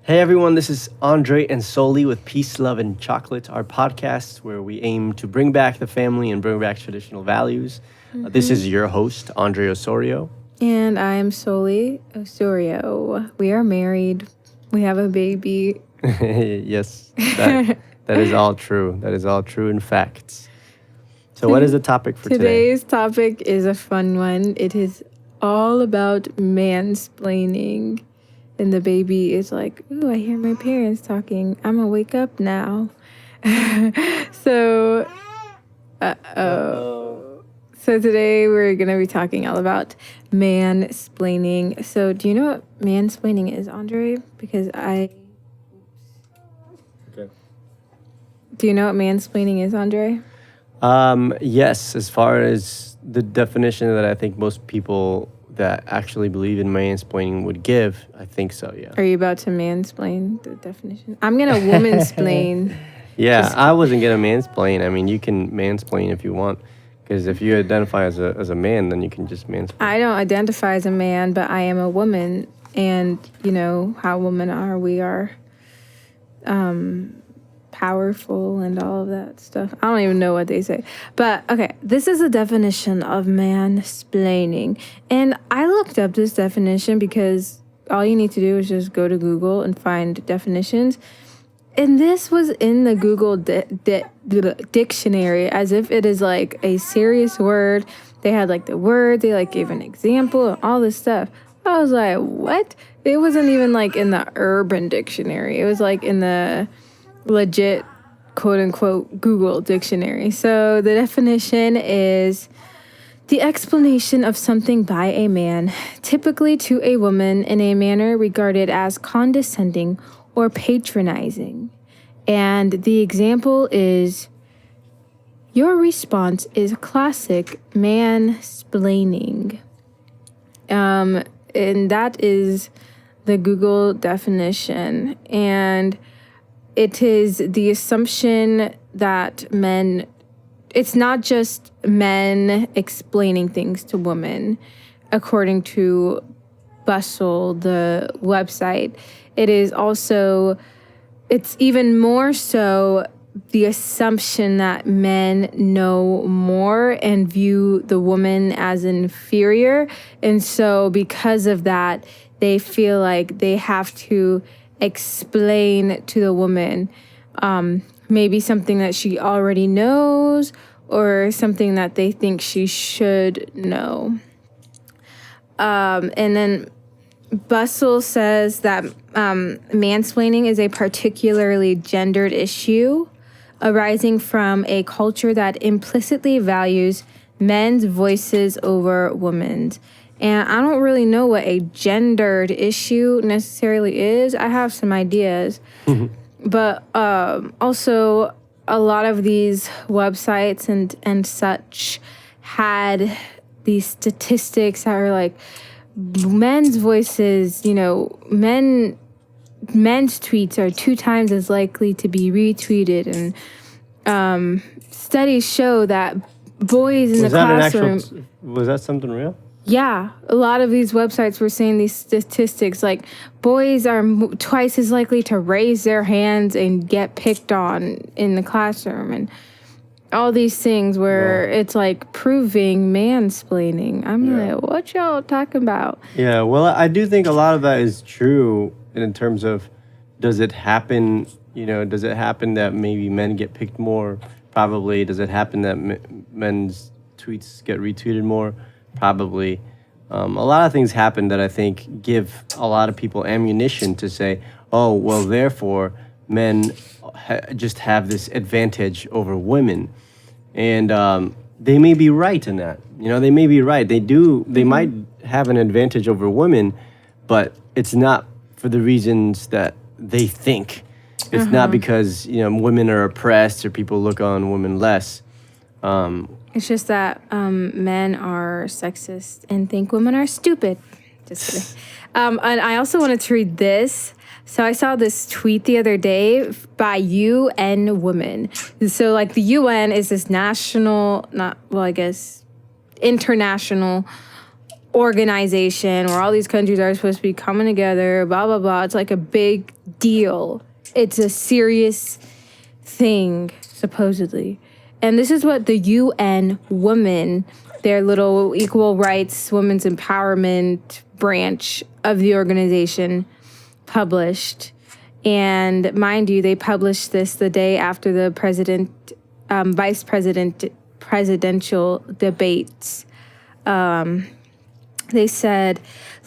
Hey everyone, this is Andre and Soli with Peace, Love, and Chocolate, our podcast where we aim to bring back the family and bring back traditional values. This is your host, Andre Osorio. And I am Soli Osorio. We are married. We have a baby. Yes, that is all true. That is all true in facts. So what is the topic for today? Today's topic is a fun one. It is all about mansplaining. And the baby is like, ooh, I hear my parents talking. I'm going to wake up now. So today we're going to be talking all about mansplaining. So do you know what mansplaining is, Andre? Okay. Do you know what mansplaining is, Andre? Yes, as far as the definition that I think most people that actually believe in mansplaining would give, I think so, yeah. Are you about to mansplain the definition? I'm going to womansplain. Yeah, I wasn't going to mansplain. I mean, you can mansplain if you want, because if you identify as a man, then you can just mansplain. I don't identify as a man, but I am a woman, and you know how women are. We are powerful and all of that stuff. I don't even know what they say. But okay, this is a definition of mansplaining. And I looked up this definition because all you need to do is just go to Google and find definitions. And this was in the Google dictionary as if it is like a serious word. They had like the word, they like gave an example and all this stuff. I was like, what? It wasn't even like in the Urban Dictionary. It was like in the legit quote-unquote Google dictionary. So the definition is the explanation of something by a man, typically to a woman, in a manner regarded as condescending or patronizing. And the example is, your response is classic mansplaining. And that is the Google definition. And it is the assumption that it's not just men explaining things to women, according to Bustle, the website. It's even more so the assumption that men know more and view the woman as inferior. And so because of that, they feel like they have to explain to the woman maybe something that she already knows or something that they think she should know. And then Bustle says that mansplaining is a particularly gendered issue arising from a culture that implicitly values men's voices over women's. And I don't really know what a gendered issue necessarily is. I have some ideas. But also, a lot of these websites and such had these statistics that are like, men's voices, men's tweets are 2 times as likely to be retweeted. And studies show that boys in the classroom... Was that something real? Yeah, a lot of these websites were saying these statistics, like boys are twice as likely to raise their hands and get picked on in the classroom, and all these things where it's like proving mansplaining. I'm like, what y'all talking about? Yeah, well, I do think a lot of that is true in terms of, does it happen, does it happen that maybe men get picked more? Probably. Does it happen that men's tweets get retweeted more? Probably. A lot of things happen that I think give a lot of people ammunition to say, oh, well, therefore, men just have this advantage over women. And they may be right in that. They may be right. They might have an advantage over women, but it's not for the reasons that they think. It's not because, women are oppressed or people look on women less. It's just that men are sexist and think women are stupid. Just kidding. And I also wanted to read this. So I saw this tweet the other day by UN Women. So like the UN is this international organization where all these countries are supposed to be coming together, blah, blah, blah. It's like a big deal. It's a serious thing, supposedly. And this is what the UN Women, their little equal rights, women's empowerment branch of the organization, published. And mind you, they published this the day after the presidential debates. They said,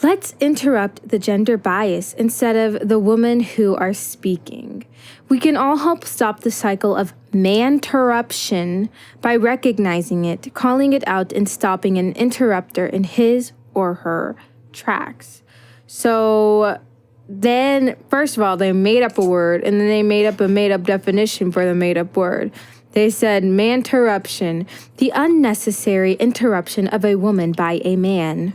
let's interrupt the gender bias instead of the women who are speaking. We can all help stop the cycle of Manterruption by recognizing it, calling it out, and stopping an interrupter in his or her tracks. So then, first of all, they made up a word, and then they made up a made-up definition for the made-up word. They said manterruption, the unnecessary interruption of a woman by a man.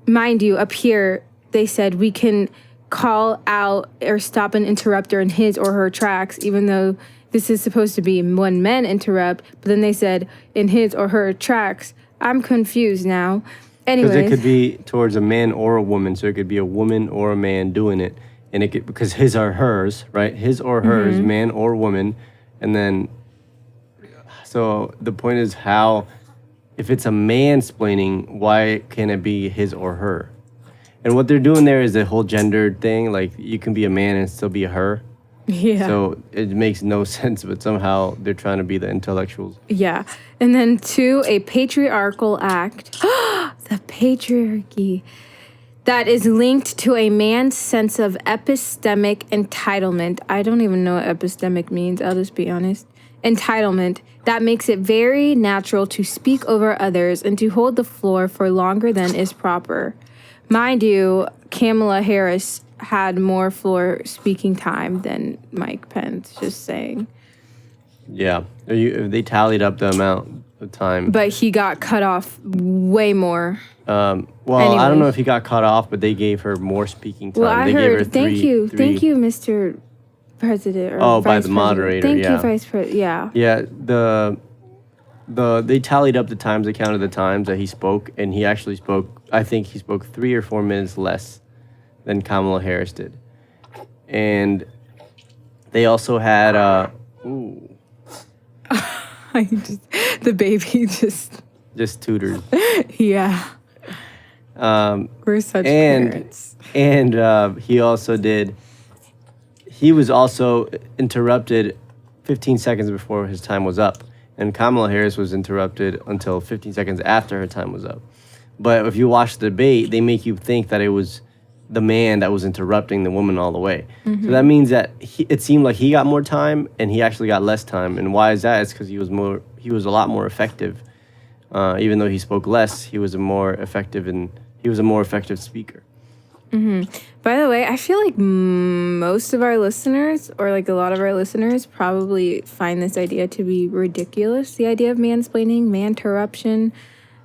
Mind you, up here, they said we can call out or stop an interrupter in his or her tracks, even though this is supposed to be when men interrupt. But then they said in his or her tracks. I'm confused now. Anyways. Because it could be towards a man or a woman, so it could be a woman or a man doing it. And it could, because his or hers, right? His or hers, man or woman. And then, so the point is how, if it's a mansplaining, why can't it be his or her? And what they're doing there is the whole gendered thing. Like, you can be a man and still be a her. Yeah. So it makes no sense, but somehow they're trying to be the intellectuals. Yeah. And then 2, a patriarchal act. The patriarchy. That is linked to a man's sense of epistemic entitlement. I don't even know what epistemic means, I'll just be honest. Entitlement. That makes it very natural to speak over others and to hold the floor for longer than is proper. Mind you, Kamala Harris had more floor speaking time than Mike Pence, just saying. Yeah. They tallied up the amount of time. But he got cut off way more. Well, Anyways. I don't know if he got cut off, but they gave her more speaking time. Well, I they heard. Gave her Thank you, Mr. President. Or by Vice the President. moderator. Thank yeah. you, Vice President. Yeah. Yeah. They tallied up the times. They counted the times that he spoke, and he actually spoke. I think he spoke 3 or 4 minutes less than Kamala Harris did, and they also had. The baby just tutors. Yeah. We're such parents. And he also did. He was also interrupted 15 seconds before his time was up, and Kamala Harris was interrupted until 15 seconds after her time was up. But if you watch the debate, they make you think that it was the man that was interrupting the woman all the way. So that means that it seemed like he got more time, and he actually got less time. And why is that? It's because he was a lot more effective. Even though he spoke less, he was a more effective speaker. By the way, I feel like most of our listeners, or like a lot of our listeners, probably find this idea to be ridiculous. The idea of mansplaining, manterruption,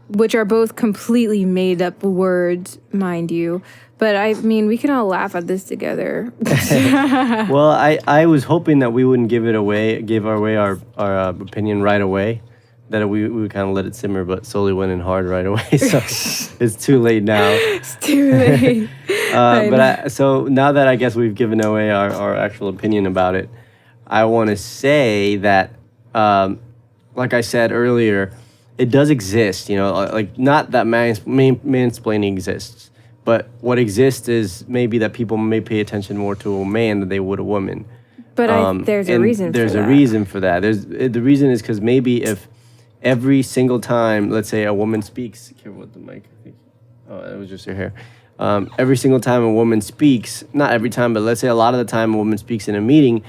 which are both completely made up words, mind you. But I mean, we can all laugh at this together. Well, I was hoping that we wouldn't give away our opinion right away. That we would kind of let it simmer, but slowly went in hard right away. So it's too late now. It's too late. So now that I guess we've given away our actual opinion about it, I want to say that, like I said earlier, it does exist. You know, like not that mansplaining exists, but what exists is maybe that people may pay attention more to a man than they would a woman. But there's a reason for that. There's a reason for that. The reason is because maybe if every single time, let's say a woman speaks, careful with the mic. Oh, it was just your hair. Every single time a woman speaks, not every time, but let's say a lot of the time a woman speaks in a meeting,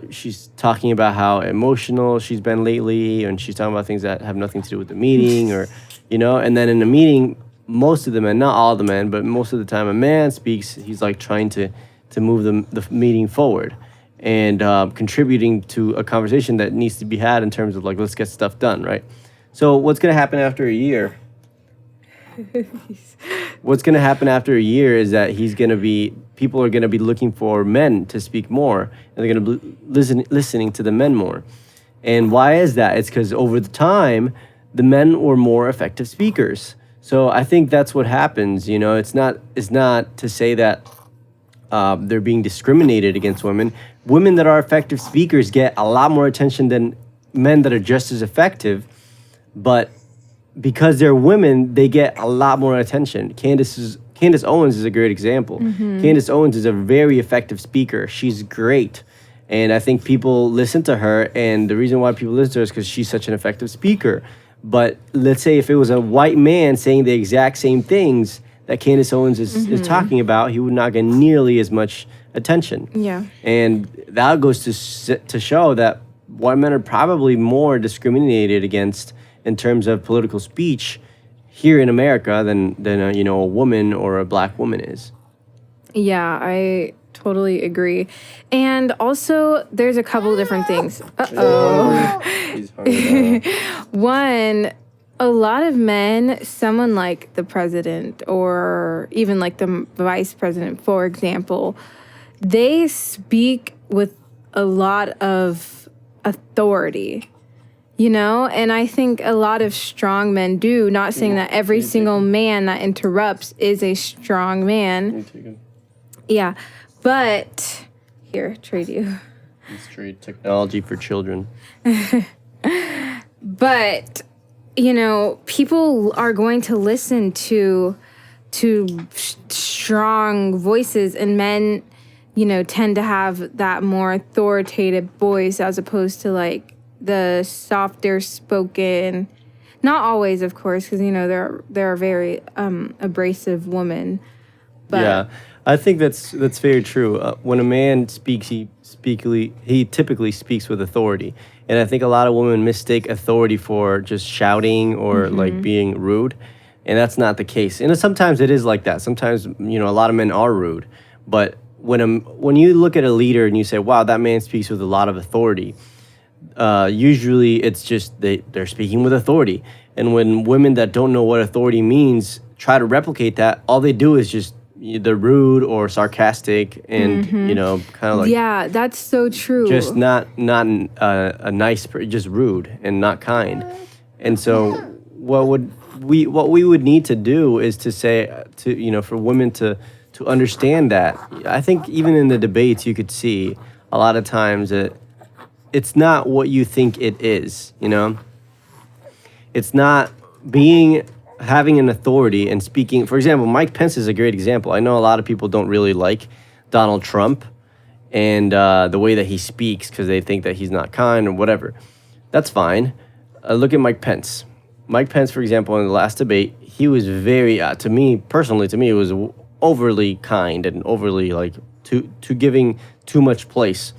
she's talking about how emotional she's been lately, and she's talking about things that have nothing to do with the meeting, or, you know, and then in the meeting, most of the men, not all the men, but most of the time a man speaks, he's like trying to move the meeting forward and contributing to a conversation that needs to be had in terms of like, let's get stuff done, right? So what's going to happen after a year? What's going to happen after a year is that people are going to be looking for men to speak more, and they're going to be listening to the men more. And why is that? It's because over the time, the men were more effective speakers. So I think that's what happens. You know, it's not to say that they're being discriminated against women. Women that are effective speakers get a lot more attention than men that are just as effective, but because they're women, they get a lot more attention. Candace Owens is a great example. Candace Owens is a very effective speaker. She's great. And I think people listen to her, and the reason why people listen to her is because she's such an effective speaker. But let's say if it was a white man saying the exact same things that Candace Owens is talking about, he would not get nearly as much attention. Yeah. And that goes to show that white men are probably more discriminated against in terms of political speech here in America than a woman or a black woman is. Yeah, I totally agree. And also, there's a couple different things. He's hungry now. One, a lot of men, someone like the president or even like the vice president, for example, they speak with a lot of authority. And I think a lot of strong men do, not saying that every single man that interrupts is a strong man. Yeah, but here, trade you. Let's trade technology for children. But, people are going to listen to strong voices, and men, tend to have that more authoritative voice as opposed to like the softer spoken, not always, of course, because there are very abrasive women. But yeah, I think that's very true. When a man speaks, he typically speaks with authority, and I think a lot of women mistake authority for just shouting or like being rude, and that's not the case. And sometimes it is like that. Sometimes a lot of men are rude, but when you look at a leader and you say, "Wow, that man speaks with a lot of authority," usually it's just they're speaking with authority. And when women that don't know what authority means try to replicate that, all they do is just they're rude or sarcastic and kind of like, yeah, that's so true. just not a nice, just rude and not kind. And so what we would need to do is to say for women to understand that. I think even in the debates you could see a lot of times that it's not what you think it is. It's not having an authority and speaking. For example, Mike Pence is a great example. I know a lot of people don't really like Donald Trump and the way that he speaks because they think that he's not kind or whatever. That's fine. Look at Mike Pence. Mike Pence, for example, in the last debate, he was very, to me, it was overly kind and overly like to giving too much place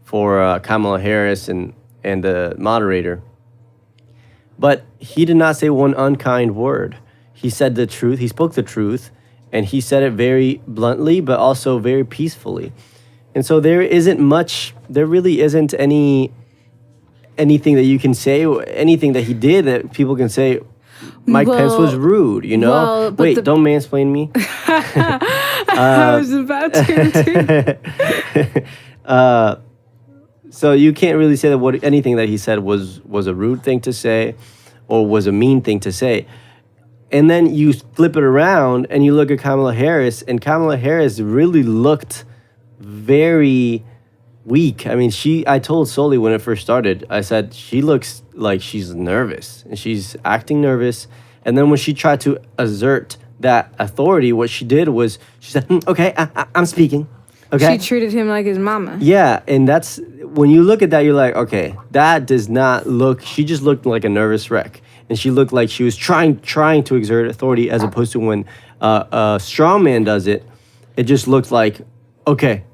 for Kamala Harris and the moderator. But he did not say one unkind word. He said the truth. He spoke the truth, and he said it very bluntly, but also very peacefully. And so there really isn't anything that you can say, anything that he did that people can say, Mike Pence was rude, Well, Wait, don't mansplain me. I was about to. So you can't really say that anything that he said was a rude thing to say or was a mean thing to say. And then you flip it around and you look at Kamala Harris, and Kamala Harris really looked very weak. I mean, I told Soli when it first started, I said, she looks like she's nervous and she's acting nervous. And then when she tried to assert that authority, what she did was she said, okay, I'm speaking. Okay. She treated him like his mama. Yeah, and that's when you look at that, you're like, okay, that does not look. She just looked like a nervous wreck, and she looked like she was trying to exert authority, as opposed to when a strong man does it. It just looked like, okay,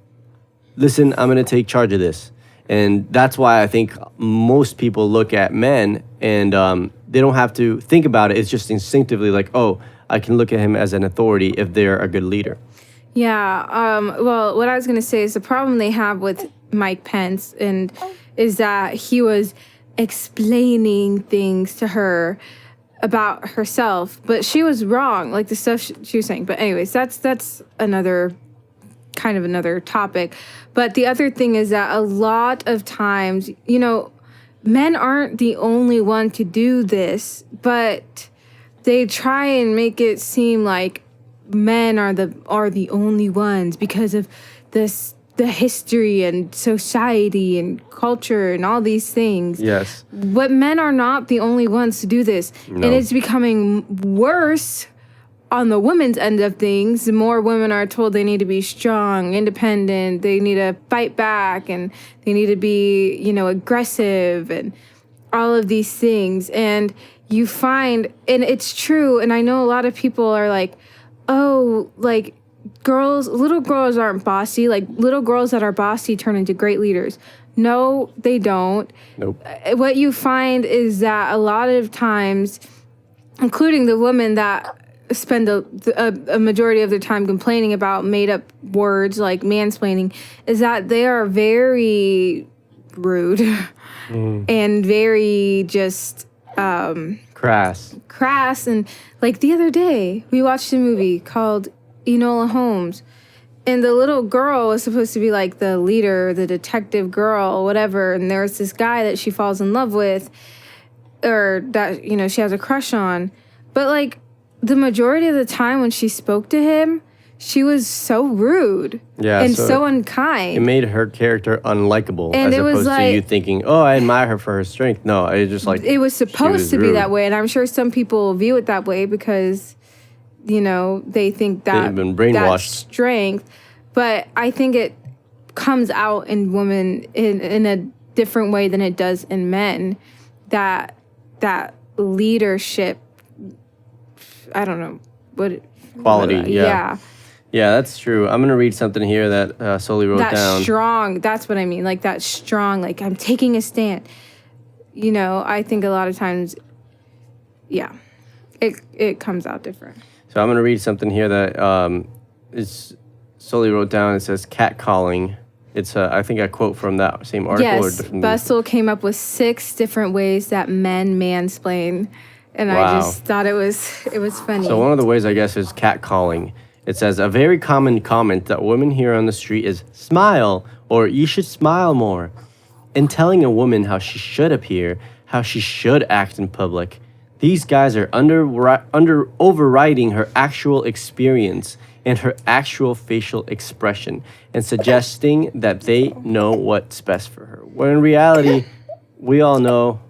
listen, I'm gonna take charge of this, and that's why I think most people look at men and they don't have to think about it. It's just instinctively like, oh, I can look at him as an authority if they're a good leader. Yeah. Well, what I was going to say is the problem they have with Mike Pence is that he was explaining things to her about herself, but she was wrong, like the stuff she was saying. But anyways, that's another topic. But the other thing is that a lot of times, men aren't the only one to do this, but they try and make it seem like men are the only ones because of the history and society and culture and all these things. Yes. But men are not the only ones to do this. No. And it's becoming worse on the women's end of things. More women are told they need to be strong, independent, they need to fight back, and they need to be, aggressive and all of these things. And you find, and it's true, and I know a lot of people are like, oh, like, little girls aren't bossy. Like, little girls that are bossy turn into great leaders. No, they don't. Nope. What you find is that a lot of times, including the women that spend a majority of their time complaining about made up words like mansplaining, is that they are very rude and very just Crass. And like the other day we watched a movie called Enola Holmes, and the little girl was supposed to be like the leader, the detective girl, whatever, and there's this guy that she falls in love with, or that she has a crush on, but like the majority of the time when she spoke to him, she was so rude and so unkind. It made her character unlikable, and as opposed to you thinking, "Oh, I admire her for her strength." No, it just like it was supposed to be that way, and I'm sure some people view it that way because they think that they've been brainwashed. That's strength. But I think it comes out in women in a different way than it does in men. That leadership, I don't know what quality. Yeah. Yeah, that's true. I'm going to read something here that Sully wrote down. That strong, that's what I mean. Like that strong, like I'm taking a stand. I think a lot of times, it comes out different. So I'm going to read something here that Sully wrote down. It says catcalling. It's, I think, a quote from that same article. Yes, Bustle came up with 6 different ways that men mansplain. And wow. I just thought it was funny. So one of the ways, I guess, is catcalling. It says, a very common comment that women hear on the street is, smile, or you should smile more. In telling a woman how she should appear, how she should act in public, these guys are overriding her actual experience and her actual facial expression and suggesting that they know what's best for her. When in reality, we all know,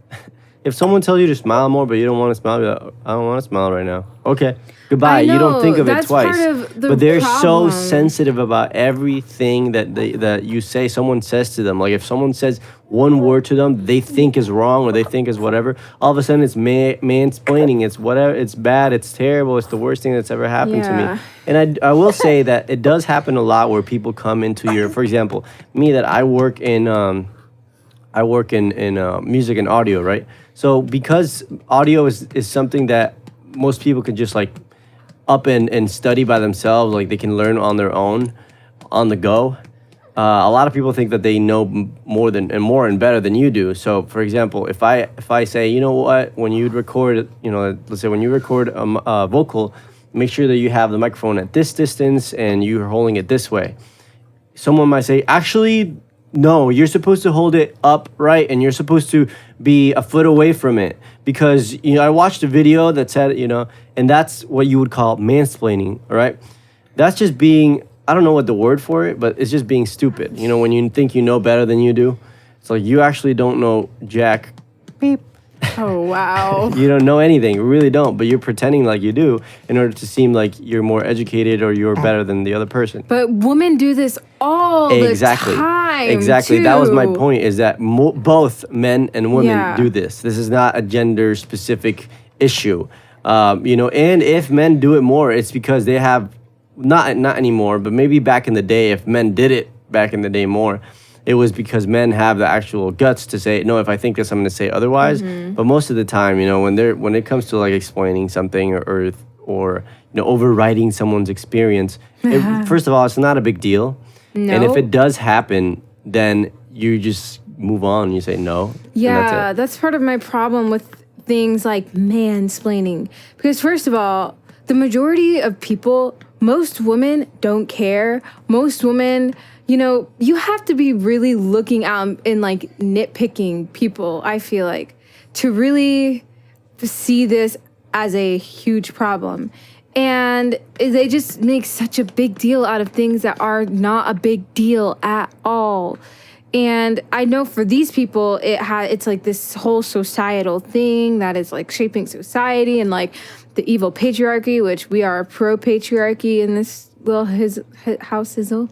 if someone tells you to smile more but you don't want to smile, you're like, I don't want to smile right now. Okay, goodbye. You don't think of it twice. But they're so sensitive about everything that you say, someone says to them. Like if someone says one word to them they think is wrong or they think is whatever, all of a sudden it's mansplaining. It's whatever. It's bad. It's terrible. It's the worst thing that's ever happened to me. And I will say that it does happen a lot where people come into your, for example, me, that I work in music and audio, right? So because audio is something that most people can just like up and study by themselves, like they can learn on their own, on the go. A lot of people think that they know more and better than you do. So, for example, if I say, you know what, when you record, let's say when you record a vocal, make sure that you have the microphone at this distance and you're holding it this way. Someone might say, actually, no, you're supposed to hold it upright and you're supposed to be a foot away from it. Because, I watched a video that said, and that's what you would call mansplaining, all right? That's just being, I don't know what the word for it, but it's just being stupid. When you think you know better than you do, it's like you actually don't know jack. Beep. Oh, wow. You don't know anything. You really don't. But you're pretending like you do in order to seem like you're more educated or you're better than the other person. But women do this all the time. Exactly. Too. That was my point, is that both men and women do this. This is not a gender-specific issue. And if men do it more, it's because they have, not anymore, but maybe back in the day, if men did it back in the day more, it was because men have the actual guts to say, no, if I think this, I'm going to say otherwise. Mm-hmm. But most of the time, when it comes to like explaining something or overriding someone's experience, first of all, it's not a big deal. No. And if it does happen, then you just move on and you say no. Yeah, that's part of my problem with things like mansplaining. Because first of all, the majority of people, most women don't care. Most women, you have to be really looking out and like nitpicking people, I feel like, to really see this as a huge problem. And they just make such a big deal out of things that are not a big deal at all. And I know for these people, it's like this whole societal thing that is like shaping society, and like the evil patriarchy, which we are pro patriarchy in this little house sizzle.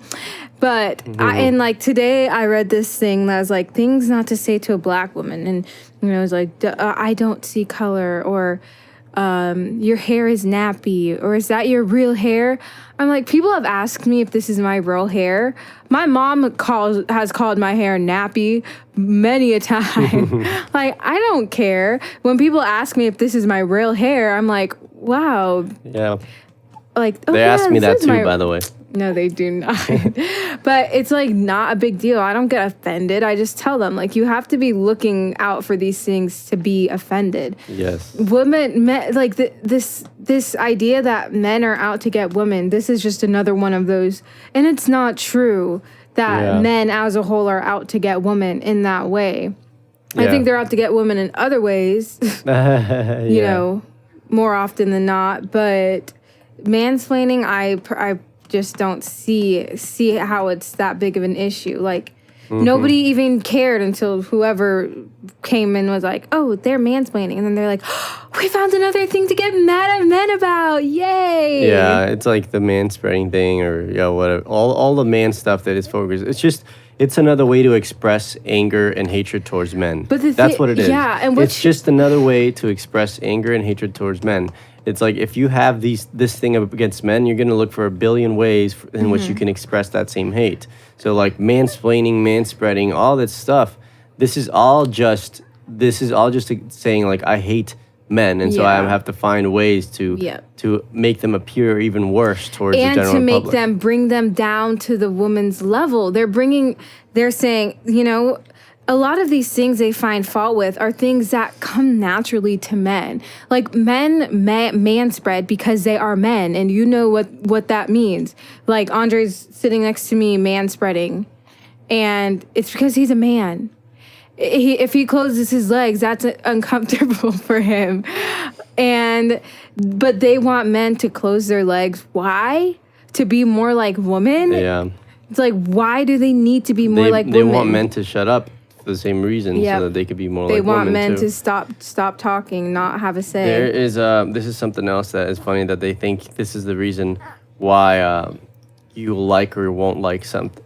But and like today I read this thing that was like things not to say to a black woman, and it was like I don't see color, or your hair is nappy, or is that your real hair? I'm like, people have asked me if this is my real hair. My mom has called my hair nappy many a time. Like, I don't care. When people ask me if this is my real hair, I'm like, wow. Yeah. Like, oh, they asked me that too, by the way. No, they do not. But it's like not a big deal. I don't get offended. I just tell them, like, you have to be looking out for these things to be offended. Yes. Men, like this idea that men are out to get women, this is just another one of those. And it's not true that men as a whole are out to get women in that way. I think they're out to get women in other ways, you know, more often than not. But mansplaining, I just don't see how it's that big of an issue. Like, nobody even cared until whoever came in was like, oh, they're mansplaining. And then they're like, oh, we found another thing to get mad at men about. Yay. Yeah, it's like the manspreading thing, or whatever. All the man stuff that is focused. It's another way to express anger and hatred towards men. But that's what it is. Yeah, and it's just another way to express anger and hatred towards men. It's like if you have this thing against men, you're going to look for a billion ways in which you can express that same hate. So like mansplaining, manspreading, all that stuff, this is all just saying like I hate men, and so I have to find ways to make them appear even worse towards the general public. And to bring them down to the woman's level. They're saying, you know, a lot of these things they find fault with are things that come naturally to men. Like men manspread because they are men, and you know what that means. Like Andre's sitting next to me manspreading, and it's because he's a man. If he closes his legs, that's uncomfortable for him. But they want men to close their legs. Why? To be more like women? Yeah. It's like, why do they need to be more like women? They want men to shut up for the same reason, so that they could be more like women. They want men too. to stop talking, not have a say. There is this is something else that is funny, that they think this is the reason why you like or won't like something.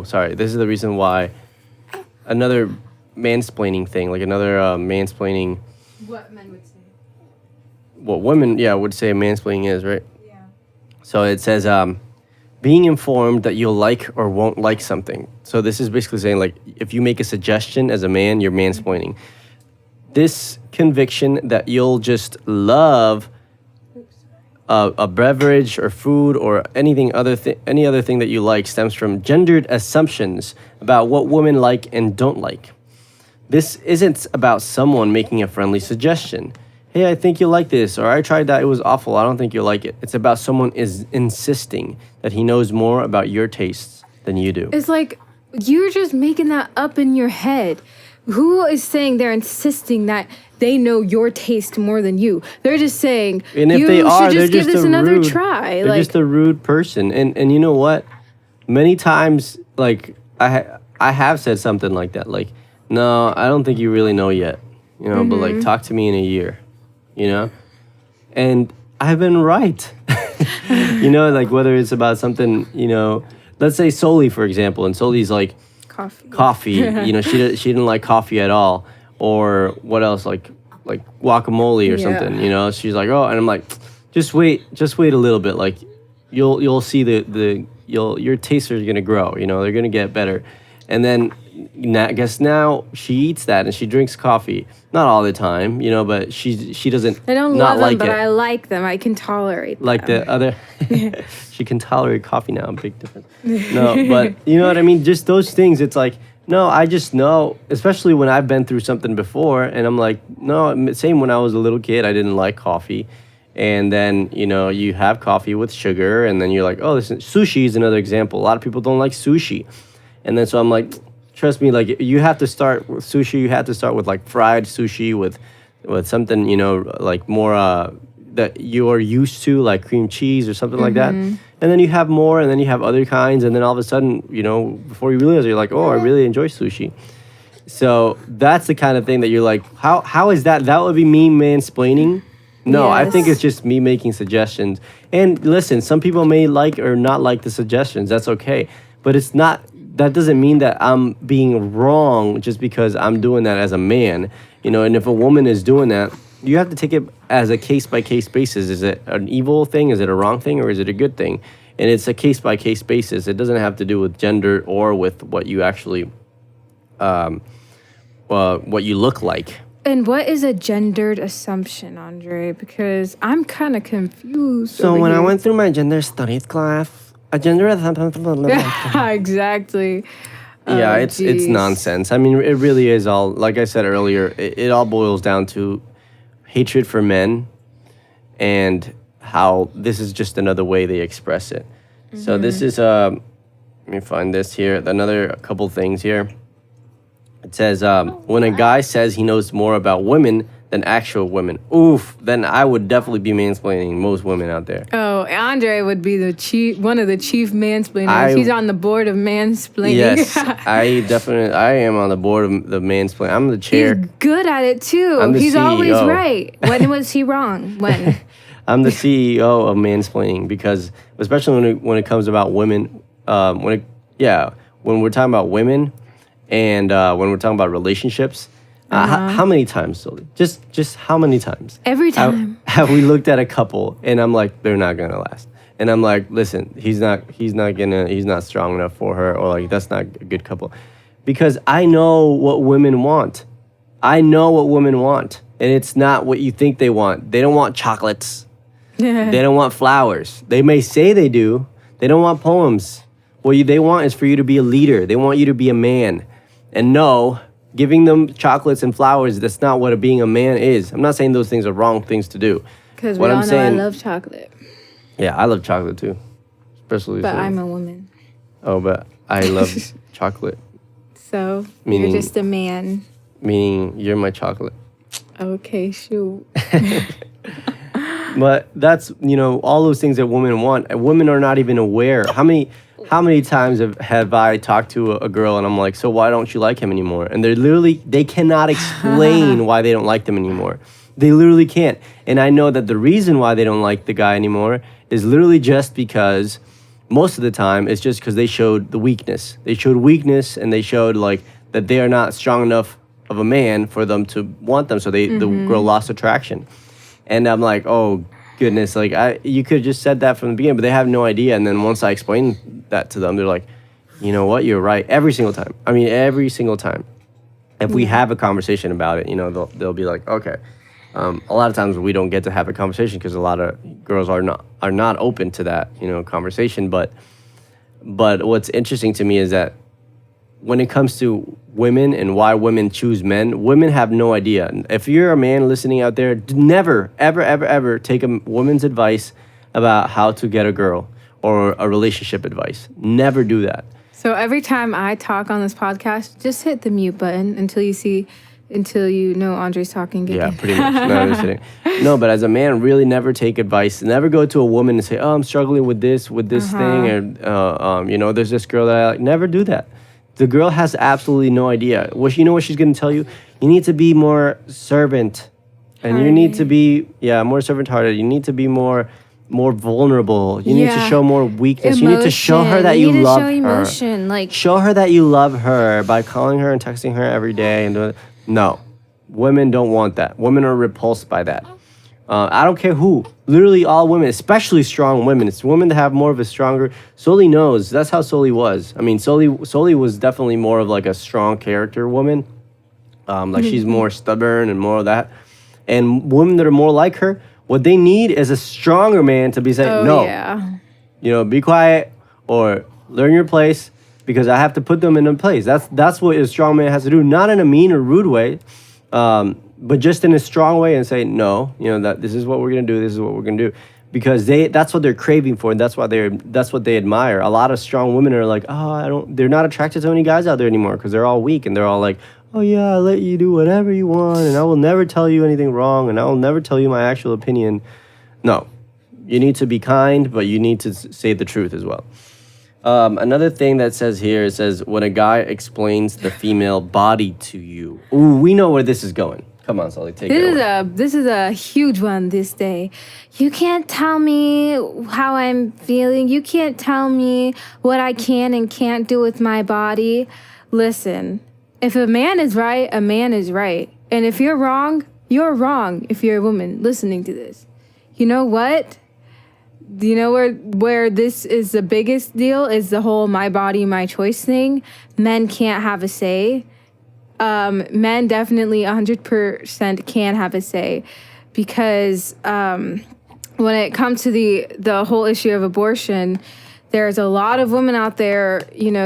Sorry. This is the reason why another mansplaining thing, like another mansplaining. What men would say. What women, would say mansplaining is, right? Yeah. So it says, being informed that you'll like or won't like something. So this is basically saying, like, if you make a suggestion as a man, you're mansplaining. This conviction that you'll just love a beverage or food or any other thing that you like stems from gendered assumptions about what women like and don't like. This isn't about someone making a friendly suggestion. Hey, I think you'll like this, or I tried that, it was awful, I don't think you'll like it. It's about someone is insisting that he knows more about your tastes than you do. It's like, you're just making that up in your head. Who is saying they're insisting that they know your taste more than you? They're just saying, and if you they are, should just give this another rude, try. They're just a rude person. And you know what? Many times, like, I have said something like that, like, no, I don't think you really know yet, you know, but like, talk to me in a year, you know? And I've been right. You know, like whether it's about something, you know, let's say Soli, for example, and Soli's like, coffee, you know, she didn't like coffee at all. Or what else, like guacamole or something, you know? She's like, oh, and I'm like, just wait a little bit. Like, you'll see your tastes are gonna grow, you know, they're gonna get better. And then I guess now she eats that and she drinks coffee. Not all the time, you know, but she doesn't. I don't not love like them, but it. I like them. I can tolerate them. Like the other, she can tolerate coffee now. Big difference. No, but you know what I mean? Just those things. It's like, no, I just know, especially when I've been through something before, and I'm like, no, same when I was a little kid, I didn't like coffee. And then, you know, you have coffee with sugar, and then you're like, oh, sushi is another example. A lot of people don't like sushi. And then so I'm like, trust me, like, you have to start with sushi, you have to start with like fried sushi with with something, like more that you're used to, like cream cheese or something like that. And then you have more, and then you have other kinds, and then all of a sudden, before you realize, you're like, oh, I really enjoy sushi. So that's the kind of thing that you're like, how is that? That would be me mansplaining. No, I think it's just me making suggestions. And listen, some people may like or not like the suggestions. That's okay. But it's not, that doesn't mean that I'm being wrong just because I'm doing that as a man. And if a woman is doing that, you have to take it as a case-by-case basis. Is it an evil thing? Is it a wrong thing? Or is it a good thing? And it's a case-by-case basis. It doesn't have to do with gender or with what you actually, what you look like. And what is a gendered assumption, Andre? Because I'm kind of confused. So when I went through my gender studies class, a gender assumption. Yeah, exactly. Yeah, it's nonsense. I mean, it really is all, like I said earlier, it all boils down to hatred for men and how this is just another way they express it. So this is, let me find this here, a couple things here. It says, when a guy says he knows more about women than actual women, then I would definitely be mansplaining most women out there. Oh, Andre would be one of the chief mansplainers. He's on the board of mansplaining. Yes, I am on the board of the mansplaining. I'm the chair. He's good at it too. I'm the He's CEO. always right. When was he wrong? When? I'm the CEO of mansplaining because, especially when it comes about women, when we're talking about women. And when we're talking about relationships, how many times, Sully? Just how many times? Every time. Have we looked at a couple and I'm like, they're not gonna last. And I'm like, listen, he's not strong enough for her, or like that's not a good couple. Because I know what women want. And it's not what you think they want. They don't want chocolates. They don't want flowers. They may say they do. They don't want poems. What they want is for you to be a leader. They want you to be a man. And no, giving them chocolates and flowers, that's not what being a man is. I'm not saying those things are wrong things to do. Because we all know I love chocolate. Yeah, I love chocolate too. Especially. But I'm a woman. Oh, but I love chocolate. So, you're just a man. Meaning you're my chocolate. Okay, shoot. But that's, all those things that women want. Women are not even aware. How many times have I talked to a girl and I'm like, so why don't you like him anymore? And they cannot explain why they don't like them anymore. They literally can't. And I know that the reason why they don't like the guy anymore is literally just because most of the time it's just because they showed the weakness. They showed weakness and they showed like that they are not strong enough of a man for them to want them. So the girl lost attraction. And I'm like, oh, goodness, like you could have just said that from the beginning, but they have no idea. And then once I explain that to them, they're like, you know what, you're right. Every single time. If we have a conversation about it, they'll be like, okay. A lot of times we don't get to have a conversation because a lot of girls are not open to that, conversation. But what's interesting to me is that when it comes to women and why women choose men, women have no idea. If you're a man listening out there, never, ever, ever, ever take a woman's advice about how to get a girl or a relationship advice. Never do that. So every time I talk on this podcast, just hit the mute button until you know Andre's talking again. Yeah, pretty much. No, I'm just kidding. No, but as a man, really never take advice. Never go to a woman and say, oh, I'm struggling with this thing. Or, there's this girl that I like. Never do that. The girl has absolutely no idea. You know what she's going to tell you? You need to be more servant. And you need to be, more servant-hearted. You need to be more vulnerable. You need to show more weakness. Emotion. You need to show her that you love her. Emotion. Show her that you love her by calling her and texting her every day. No. Women don't want that. Women are repulsed by that. I don't care who. Literally all women, especially strong women. It's women that have more of a stronger... Sully knows. That's how Sully was. I mean, Sully was definitely more of like a strong character woman. She's more stubborn and more of that. And women that are more like her, what they need is a stronger man to be saying, no. Yeah. Be quiet or learn your place because I have to put them in a place. That's what a strong man has to do. Not in a mean or rude way. But just in a strong way and say, no, that this is what we're going to do. This is what we're going to do. Because that's what they're craving for. And that's what they admire. A lot of strong women are like, they're not attracted to any guys out there anymore because they're all weak. And they're all like, oh yeah, I'll let you do whatever you want, and I will never tell you anything wrong, and I will never tell you my actual opinion. No, you need to be kind, but you need to say the truth as well. Another thing that says here, it says, when a guy explains the female body to you. Ooh, we know where this is going. Come on, Sully, take it away. This is a huge one this day. You can't tell me how I'm feeling. You can't tell me what I can and can't do with my body. Listen, if a man is right, a man is right. And if you're wrong if you're a woman listening to this. You know what? You know where this is the biggest deal is the whole my body, my choice thing. Men can't have a say. Men definitely 100% can have a say, because when it comes to the whole issue of abortion, there's a lot of women out there,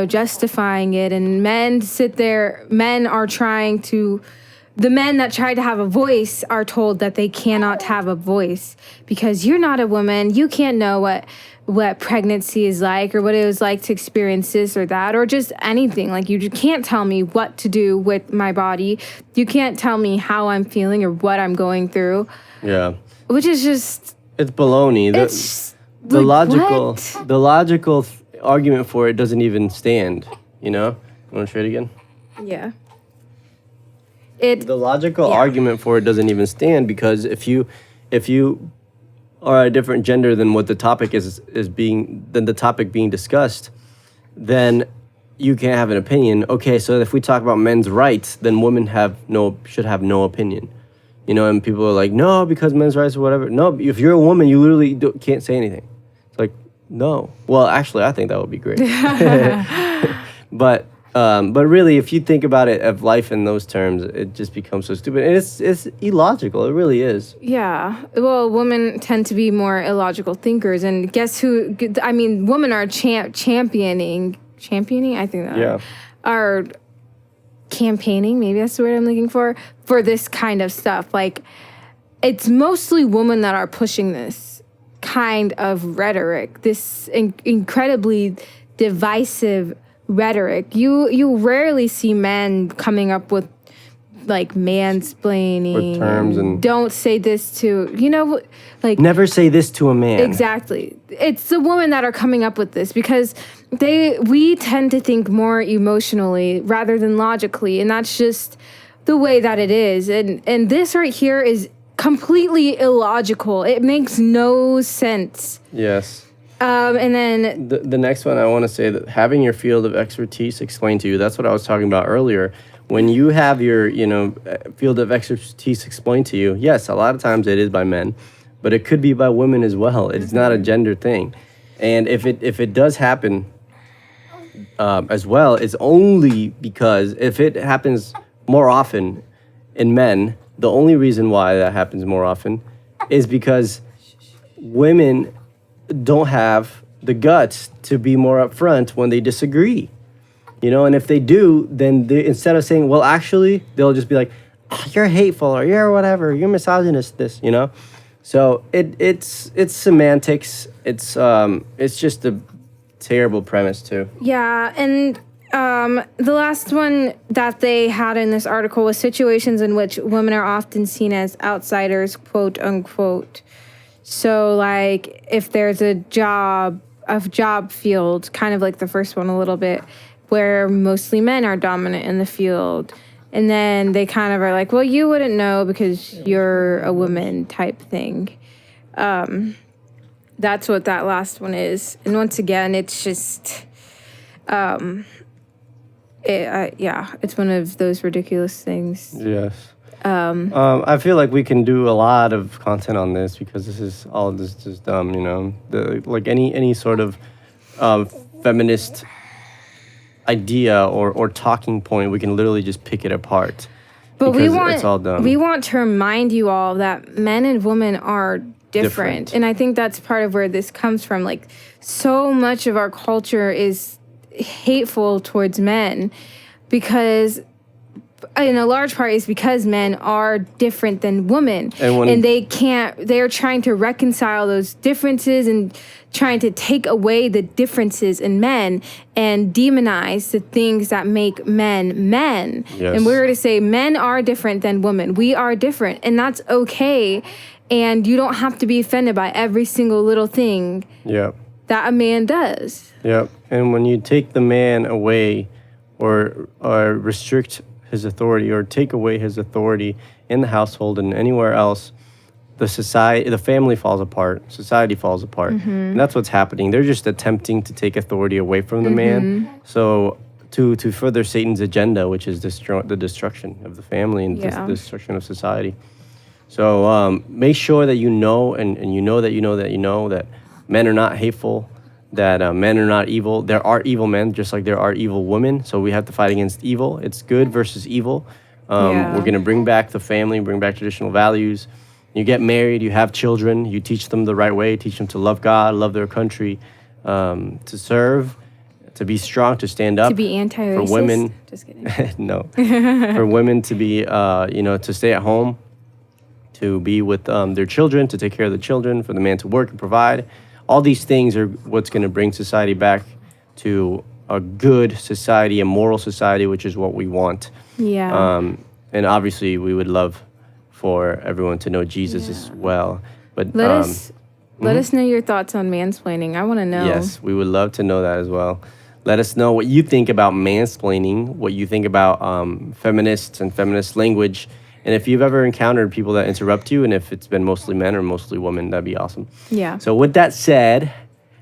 justifying it, and men the men that try to have a voice are told that they cannot have a voice because you're not a woman. You can't know what pregnancy is like or what it was like to experience this or that or just anything. Like, you just can't tell me what to do with my body. You can't tell me how I'm feeling or what I'm going through. Yeah. Which is just... It's baloney. The logical argument for it doesn't even stand, You want to try it again? Yeah. The logical argument for it doesn't even stand, because if you are a different gender than what the topic than the topic being discussed, then you can't have an opinion. Okay, so if we talk about men's rights, then women should have no opinion. And people are like, no, because men's rights or whatever. No, if you're a woman, you literally can't say anything. It's like, no. Well, actually, I think that would be great. But really, if you think about it, of life in those terms, it just becomes so stupid. And it's illogical. It really is. Yeah. Well, women tend to be more illogical thinkers. And guess who? I mean, women are championing. I think that are campaigning. Maybe that's the word I'm looking for this kind of stuff. Like, it's mostly women that are pushing this kind of rhetoric. This incredibly divisive rhetoric. You rarely see men coming up with like mansplaining with terms and don't say this to never say this to a man. Exactly. It's the women that are coming up with this because we tend to think more emotionally rather than logically, and that's just the way that it is. And this right here is completely illogical. It makes no sense. Yes. And then the next one, I want to say that having your field of expertise explained to you, that's what I was talking about earlier. When you have your, field of expertise explained to you, yes, a lot of times it is by men, but it could be by women as well. It's not a gender thing. And if it does happen as well, it's only because if it happens more often in men, the only reason why that happens more often is because women don't have the guts to be more upfront when they disagree, and if they do, then instead of saying, well, actually, they'll just be like, oh, you're hateful or you're whatever, you're misogynist, so it's semantics. It's just a terrible premise too. Yeah. And the last one that they had in this article was situations in which women are often seen as outsiders, quote unquote. So, like, if there's a job field, kind of like the first one a little bit, where mostly men are dominant in the field, and then they kind of are like, well, you wouldn't know because you're a woman type thing. That's what that last one is. And once again, it's just, it's one of those ridiculous things. Yes. I feel like we can do a lot of content on this because this is just dumb, like any sort of feminist idea or talking point, we can literally just pick it apart. But it's all dumb. We want to remind you all that men and women are different. And I think that's part of where this comes from. Like, so much of our culture is hateful towards men because in a large part is because men are different than women, And and they're trying to reconcile those differences and trying to take away the differences in men and demonize the things that make men men. Yes. And we're to say men are different than women. We are different, and that's okay. And you don't have to be offended by every single little thing Yep. that a man does. Yep. And when you take the man away or restrict his authority or take away his authority in the household and anywhere else, the family falls apart, society falls apart. And that's what's happening. They're just attempting to take authority away from the man. So to further Satan's agenda, which is the destruction of the family and Yeah. the destruction of society. So make sure that you know, and you know that you know that you know that men are not hateful, that men are not evil. There are evil men, just like there are evil women. So we have to fight against evil. It's good versus evil. Yeah. We're going to bring back the family, bring back traditional values. You get married, you have children, you teach them the right way, teach them to love God, love their country, to serve, to be strong, to stand up. To be anti-racist. For women. Just kidding. No. For women to be, to stay at home, to be with their children, to take care of the children, for the man to work and provide. All these things are what's going to bring society back to a good society, a moral society, which is what we want. Yeah. And obviously, we would love for everyone to know Jesus as well. But Let us know your thoughts on mansplaining. I want to know. yes, we would love to know that as well. Let us know what you think about mansplaining, what you think about feminists and feminist language. And if you've ever encountered people that interrupt you, and if it's been mostly men or mostly women, that'd be awesome. Yeah. So with that said,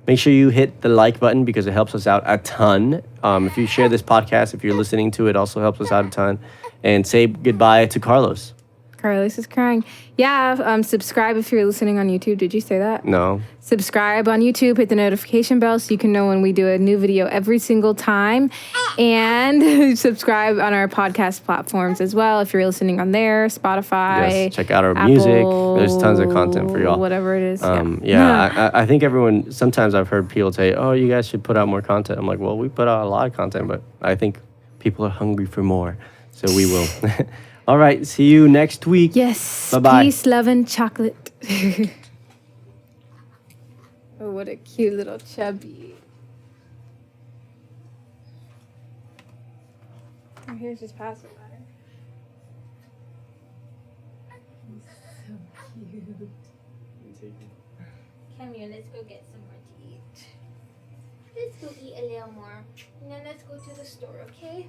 make sure you hit the like button because it helps us out a ton. If you share this podcast, if you're listening to it, also helps us out a ton. And say goodbye to Carlos. Carlos is crying. Yeah, subscribe if you're listening on YouTube. Did you say that? No. Subscribe on YouTube. Hit the notification bell so you can know when we do a new video every single time. And subscribe on our podcast platforms as well if you're listening on there, Spotify. Yes, check out our Apple, music. There's tons of content for y'all. Whatever it is. I think everyone, sometimes I've heard people say, oh, you guys should put out more content. I'm like, well, we put out a lot of content, but I think people are hungry for more. So we will. All right. See you next week. Yes. Bye-bye. Peace, love, and chocolate. Oh, what a cute little chubby. Oh, here's his password letter. He's so cute. Come here, let's go get some more to eat. Let's go eat a little more. And then let's go to the store, okay?